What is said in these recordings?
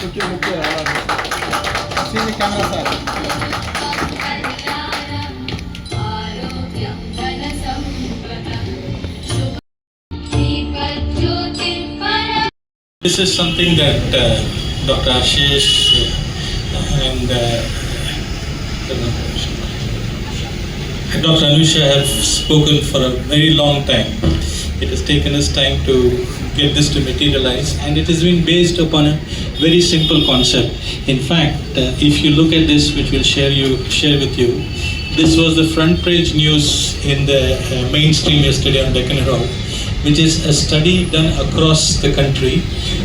See the camera, sir. This is something that Dr. Ashish and Dr. Anusha have spoken for a very long time. It has taken us time to get this to materialize, and it has been based upon a very simple concept. In fact, if you look at this, which we'll share with you, this was the front page news in the mainstream yesterday on Deccan Herald, which is a study done across the country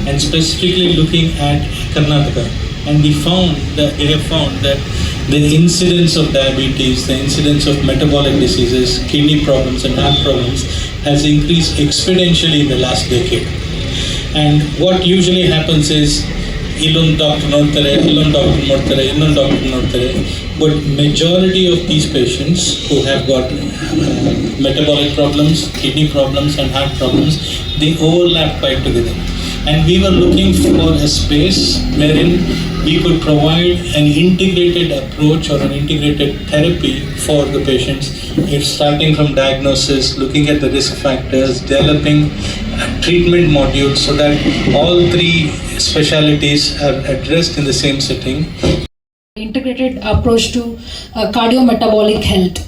and specifically looking at Karnataka. And they have found that the incidence of diabetes, the incidence of metabolic diseases, kidney problems and heart problems has increased exponentially in the last decade. And what usually happens is, illond doctor nodtare, but majority of these patients who have got metabolic problems, kidney problems and heart problems, they overlap quite together. And we were looking for a space wherein we could provide an integrated approach or an integrated therapy for the patients. It's starting from diagnosis, looking at the risk factors, developing treatment modules so that all three specialties are addressed in the same setting. Integrated approach to cardiometabolic health.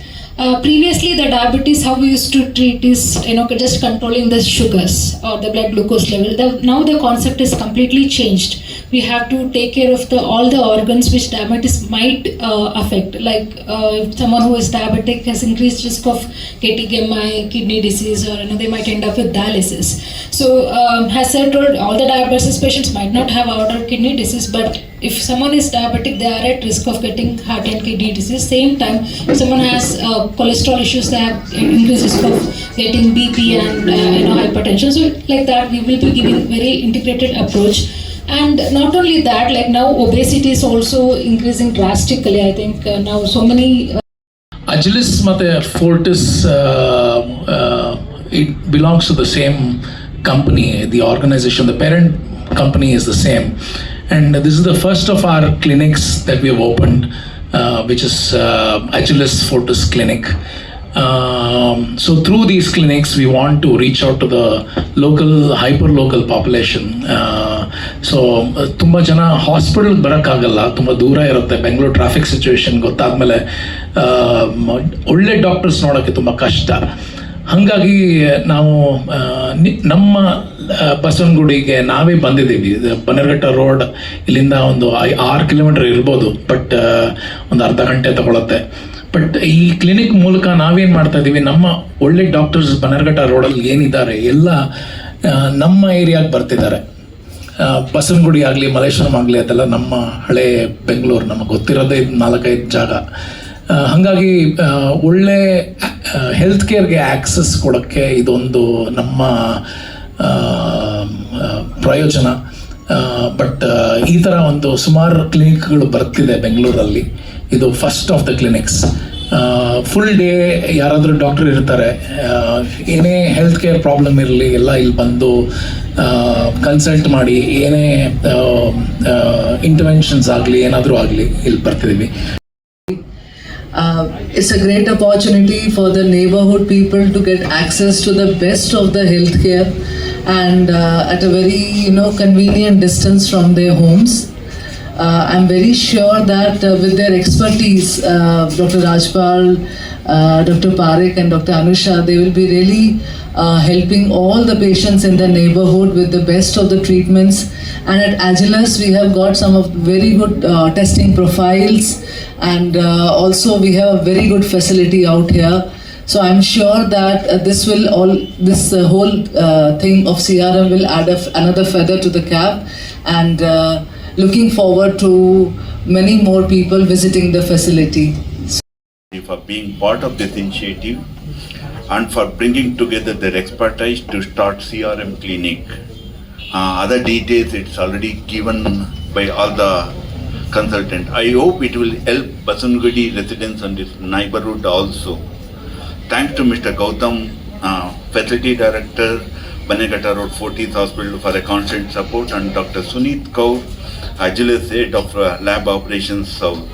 Previously, the diabetes, how we used to treat is, just controlling the sugars or the blood glucose level. Now the concept is completely changed. We have to take care of all the organs which diabetes might affect. Like if someone who is diabetic has increased risk of getting MI, kidney disease, or they might end up with dialysis. So as I told, all the diabetes patients might not have aortic or kidney disease, but if someone is diabetic, they are at risk of getting heart and kidney disease. Same time, if someone has cholesterol issues, they have increased risk of getting BP and hypertension. So like that, we will be giving very integrated approach. And not only that, like now obesity is also increasing drastically. I think now so many. Agilis Mate Fortis, it belongs to the same company, the organization, the parent company is the same. And this is the first of our clinics that we have opened, which is Agilis Fortis Clinic. So through these clinics, we want to reach out to the local, hyper-local population. So ತುಂಬ ಜನ ಹಾಸ್ಪಿಟಲ್ಗೆ ಬರೋಕ್ಕಾಗಲ್ಲ, ತುಂಬ ದೂರ ಇರುತ್ತೆ. Bengaluru traffic situation ಗೊತ್ತಾದ್ಮೇಲೆ ಒಳ್ಳೆ doctors ನೋಡೋಕ್ಕೆ ತುಂಬ ಕಷ್ಟ. ಹಾಗಾಗಿ ನಾವು ನಮ್ಮ ಬಸವನಗುಡಿಗೆ ನಾವೇ ಬಂದಿದ್ದೀವಿ. ಬನ್ನೇರುಘಟ್ಟ ರೋಡ್ ಇಲ್ಲಿಂದ ಒಂದು 6 ಕಿಲೋಮೀಟರ್ ಇರ್ಬೋದು, ಬಟ್ ಒಂದು ಅರ್ಧ ಗಂಟೆ ತಗೊಳುತ್ತೆ. ಬಟ್ ಈ ಕ್ಲಿನಿಕ್ ಮೂಲಕ ನಾವೇನು ಮಾಡ್ತಾ ಇದ್ದೀವಿ, ನಮ್ಮ ಒಳ್ಳೆ ಡಾಕ್ಟರ್ಸ್ ಬನ್ನೇರುಘಟ್ಟ ರೋಡಲ್ಲಿ ಏನಿದ್ದಾರೆ ಎಲ್ಲ ನಮ್ಮ ಏರಿಯಾಗೆ ಬರ್ತಿದ್ದಾರೆ. ಬಸವನಗುಡಿ ಆಗಲಿ, ಮಲ್ಲೇಶ್ವರಂ ಆಗಲಿ, ಅದೆಲ್ಲ ನಮ್ಮ ಹಳೆ ಬೆಂಗಳೂರು, ನಮಗೆ ಗೊತ್ತಿರೋದೇ 4-5 ಜಾಗ. ಹಾಗಾಗಿ ಒಳ್ಳೆ ಹೆಲ್ತ್ ಕೇರ್ಗೆ ಆ್ಯಕ್ಸಸ್ ಕೊಡೋಕ್ಕೆ ಇದೊಂದು ನಮ್ಮ ಪ್ರಯೋಜನ. ಬಟ್ ಈ ಥರ ಒಂದು ಸುಮಾರು ಕ್ಲಿನಿಕ್ಗಳು ಬರ್ತಿದೆ ಬೆಂಗಳೂರಲ್ಲಿ. ಇದು first of the clinics. Full day ಯಾರಾದರೂ ಡಾಕ್ಟರ್ ಇರ್ತಾರೆ, ಏನೇ ಹೆಲ್ತ್ ಕೇರ್ ಪ್ರಾಬ್ಲಮ್ ಇರಲಿ ಎಲ್ಲ ಇಲ್ಲಿ ಬಂದು ಕನ್ಸಲ್ಟ್ ಮಾಡಿ, ಏನೇ ಇಂಟರ್ವೆನ್ಷನ್ಸ್ ಆಗಲಿ ಏನಾದರೂ ಆಗಲಿ ಇಲ್ಲಿ ಬರ್ತಿದ್ದೀವಿ. It's a great opportunity for the neighborhood people to get access to the best of the healthcare and at a very convenient distance from their homes. I'm very sure that with their expertise, Dr. Rajpal, Dr. Parekh and Dr. Anusha, they will be really helping all the patients in the neighborhood with the best of the treatments. And at Agilis, we have got some of very good testing profiles, and also we have a very good facility out here. So I'm sure that this whole thing of CRM will add another feather to the cap, and looking forward to many more people visiting the facility. For being part of this initiative and for bringing together their expertise to start CRM clinic. Other details it's already given by all the consultant. I hope it will help Basangudi residents and its neighborhood also. Thanks to Mr. Gautam, Facility Director, Banegata Road, Fortis Hospital for a constant support, and Dr. Suneet Kaur, Agilus Head of Lab Operations South.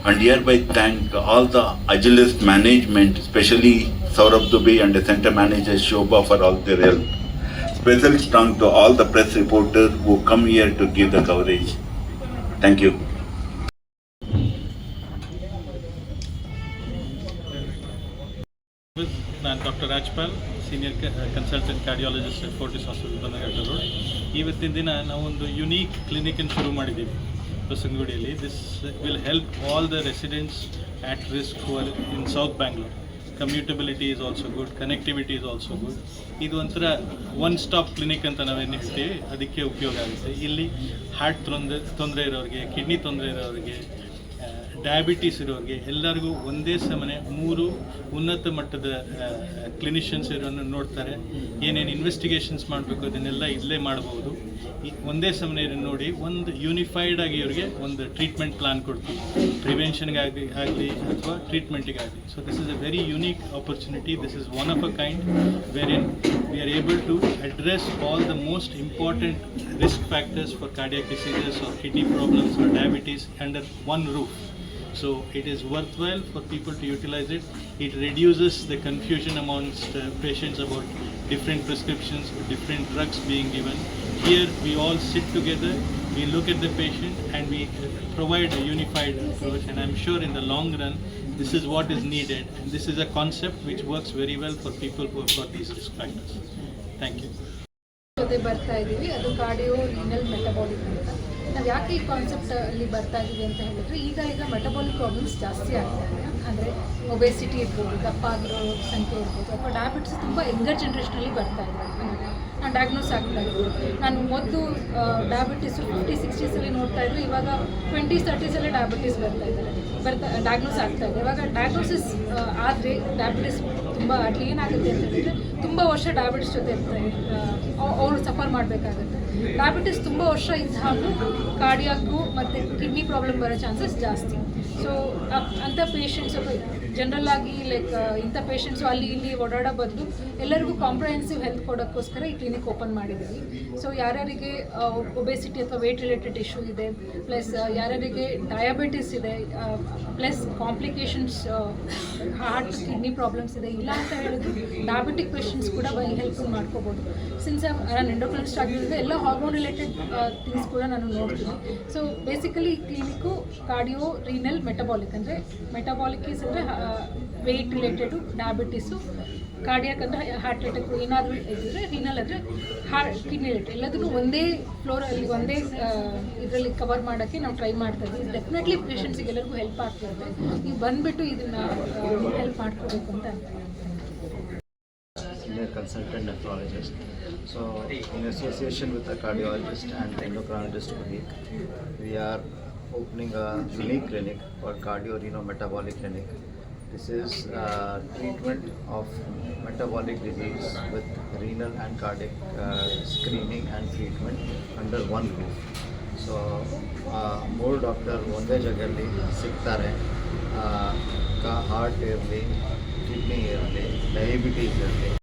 And hereby thank all the Agilus management, especially Saurabh Dubey and the Center Manager Shobha for all their help. Special thanks to all the press reporters who come here to give the coverage. Thank you. ನಾನು doctor Rajpal, senior consultant cardiologist at Fortis hospital Bannerghatta road. ಇವತ್ತಿನ ದಿನ ನಾವೊಂದು unique ಕ್ಲಿನಿಕನ್ನು ಶುರು ಮಾಡಿದ್ದೀವಿ ಬಸವನಗುಡಿಯಲ್ಲಿ. This will help all the residents at risk who are in South Bangalore. Commutability is also good, connectivity is also good. ಇದು ಒಂಥರ ಒನ್ ಸ್ಟಾಪ್ ಕ್ಲಿನಿಕ್ ಅಂತ ನಾವೇನು ಹೇಳ್ತೀವಿ, ಅದಕ್ಕೆ ಉಪಯೋಗ ಆಗುತ್ತೆ. ಇಲ್ಲಿ ಹಾರ್ಟ್ ತೊಂದರೆ ಇರೋರಿಗೆ, ಕಿಡ್ನಿ ತೊಂದರೆ ಇರೋರಿಗೆ, ಡಯಾಬಿಟೀಸ್ ಇರೋರಿಗೆ ಎಲ್ಲರಿಗೂ ಒಂದೇ ಸಮನೆ 3 ಉನ್ನತ ಮಟ್ಟದ ಕ್ಲಿನಿಷಿಯನ್ಸ್ ಇರೋನ್ನು ನೋಡ್ತಾರೆ. ಏನೇನು ಇನ್ವೆಸ್ಟಿಗೇಷನ್ಸ್ ಮಾಡಬೇಕು ಅದನ್ನೆಲ್ಲ ಇಲ್ಲೇ ಮಾಡ್ಬೋದು. ಒಂದೇ ಸಮನೆ ನೋಡಿ ಒಂದು ಯೂನಿಫೈಡ್ ಆಗಿ ಇವರಿಗೆ ಒಂದು ಟ್ರೀಟ್ಮೆಂಟ್ ಪ್ಲಾನ್ ಕೊಡ್ತೀವಿ, ಪ್ರಿವೆನ್ಷನ್ಗಾಗಿ ಆಗಲಿ ಅಥವಾ ಟ್ರೀಟ್ಮೆಂಟಿಗಾಗಲಿ. So this is a very unique opportunity. This is one of a kind wherein we are able to address all the most important risk factors for cardiac diseases or kidney problems or diabetes under one roof. So it is worthwhile for people to utilize it. It reduces the confusion amongst patients about different prescriptions, different drugs being given. Here we all sit together, we look at the patient and we provide a unified approach, and I'm sure in the long run this is what is needed, and this is a concept which works very well for people who have got these risk factors. Thank you. ಜೊತೆ ಬರ್ತಾ ಇದ್ದೀವಿ, ಅದು cardio renal metabolic ಅಂತ. ನಾವು ಯಾಕೆ ಈ concept ಅಲ್ಲಿ ಬರ್ತಾ ಇದ್ದೀವಿ ಅಂತ ಹೇಳಿದ್ರೆ, ಈಗ ಮೆಟಬಾಲಿಕ್ ಪ್ರಾಬ್ಲಮ್ಸ್ ಜಾಸ್ತಿ ಆಗ್ತಾಯಿದೆ. ಅಂದರೆ ಒಬೆಸಿಟಿ ಇರ್ಬೋದು, ದಪ್ಪ ಆಗಿರೋ ಸಂಖ್ಯೆ ಇರ್ಬೋದು, ಅಥವಾ ಡಯಾಬಿಟಿಸ್ ತುಂಬ ಯಂಗರ್ ಜನ್ರೇಷನಲ್ಲಿ ಬರ್ತಾ ಇದೆ. ನಾನು ಡಯಾಗ್ನೋಸ್ ಆಗ್ತಾ ಇದ್ದೀನಿ. ನಾನು ಮೊದಲು ಡಯಾಬಿಟಿಸು 50-60ಸಲ್ಲಿ ನೋಡ್ತಾ ಇದ್ದರೆ, ಇವಾಗ 20-30ಸಲ್ಲೇ ಡಯಾಬಿಟಿಸ್ ಡಯಾಗ್ನೋಸ್ ಆಗ್ತಾ ಇದೆ. ಇವಾಗ ಡಯಾಗ್ನೋಸಿಸ್ ಆದರೆ ಡಯಾಬಿಟಿಸ್ ತುಂಬ ಅಲ್ಲಿ ಏನಾಗುತ್ತೆ ಅಂತ ಹೇಳಿದರೆ, ತುಂಬ ವರ್ಷ ಡಯಾಬಿಟಿಸ್ ಜೊತೆ ಇರ್ತಾರೆ, ಅವರು ಸಫರ್ ಮಾಡಬೇಕಾಗುತ್ತೆ. ಡಯಾಬಿಟಿಸ್ ತುಂಬ ವರ್ಷ ಇದ್ದಾಗೂ ಕಾರ್ಡಿಯಾಕು ಮತ್ತು ಕಿಡ್ನಿ ಪ್ರಾಬ್ಲಮ್ ಬರೋ ಚಾನ್ಸಸ್ ಜಾಸ್ತಿ. ಸೊ ಅಂಥ ಪೇಷಂಟ್ಸ್ ಜನರಲ್ ಆಗಿ ಲೈಕ್ ಇಂಥ ಪೇಷಂಟ್ಸು ಅಲ್ಲಿ ಇಲ್ಲಿ ಓಡಾಡೋ ಬದಲು ಎಲ್ಲರಿಗೂ ಕಾಂಪ್ರಹೆನ್ಸಿವ್ ಹೆಲ್ತ್ ಕೊಡೋಕ್ಕೋಸ್ಕರ ಈ ಕ್ಲಿನಿಕ್ ಓಪನ್ ಮಾಡಿದ್ದೀವಿ. ಸೊ ಯಾರ್ಯಾರಿಗೆ ಒಬೆಸಿಟಿ ಅಥವಾ ವೇಟ್ ರಿಲೇಟೆಡ್ ಇಶ್ಯೂ ಇದೆ, ಪ್ಲಸ್ ಯಾರ್ಯಾರಿಗೆ ಡಯಾಬಿಟಿಸ್ ಇದೆ, plus complications heart kidney problems ಇದೆ, ಇಲ್ಲ ಅಂತ ಹೇಳಿದ್ರು ಡಯಾಬಿಟಿಕ್ ಪೇಷಂಟ್ಸ್ ಕೂಡ ಹೆಲ್ಪ್ ಮಾಡ್ಕೋಬೋದು. ಸಿನ್ಸ್ ನಾನು ಎಂಡೋಕ್ರೈನಿಸ್ಟ್ ಆಗಿರೋದು ಎಲ್ಲ ಹಾರ್ಮೋನ್ ರಿಲೇಟೆಡ್ ಥಿಂಗ್ಸ್ ಕೂಡ ನಾನು ನೋಡ್ತೀನಿ. ಸೊ ಬೇಸಿಕಲಿ ಈ ಕ್ಲಿನಿಕ್ಕು ಕಾರ್ಡಿಯೋ ರೀನಲ್ ಮೆಟಬಾಲಿಕ್, ಅಂದರೆ ಮೆಟಬಾಲಿಕ್ ಈಸ್ ಅಂದರೆ ವೆಯ್ಟ್ ರಿಲೇಟೆಡು, ಡಯಾಬಿಟಿಸು, ಕಾರ್ಡಿಯಾಕ್ ಅಂದರೆ ಹಾರ್ಟ್ ಅಟ್ಯಾಕ್ ಏನಾದರೂ ಇದ್ದರೆ, ರೀನಲ್ ಅಂದರೆ ಕಿಡ್ನಿ ರಿಲೇಟೆಡ್, ಎಲ್ಲದನ್ನು ಒಂದೇ ಫ್ಲೋರಲ್ಲಿ ಒಂದೇ ಇದರಲ್ಲಿ ಕವರ್ ಮಾಡೋಕ್ಕೆ ನಾವು ಟ್ರೈ ಮಾಡ್ತಾ ಇದ್ದೀವಿ. ಡೆಫಿನೆಟ್ಲಿ ಪೇಷಂಟ್ಸಿಗೆ ಎಲ್ಲರಿಗೂ ಹೆಲ್ಪ್ ಆಗ್ತಿರುತ್ತೆ. ನೀವು ಬಂದುಬಿಟ್ಟು ಇದನ್ನು ಹೆಲ್ಪ್ ಮಾಡ್ಕೋಬೇಕು ಅಂತ Senior consultant nephrologist. So, in association with a cardiologist and endocrinologist colleague, we are opening a unique clinic called Cardio-Reno-Metabolic Clinic. This is treatment of metabolic disease with renal and cardiac screening and treatment under one roof. So, more doctor ಒಂದೇ ಜಾಗದಲ್ಲಿ ಸಿಗ್ತಾರೆ. Heart ಇರಲಿ, kidney ಇರಲಿ, diabetes ಇರಲಿ,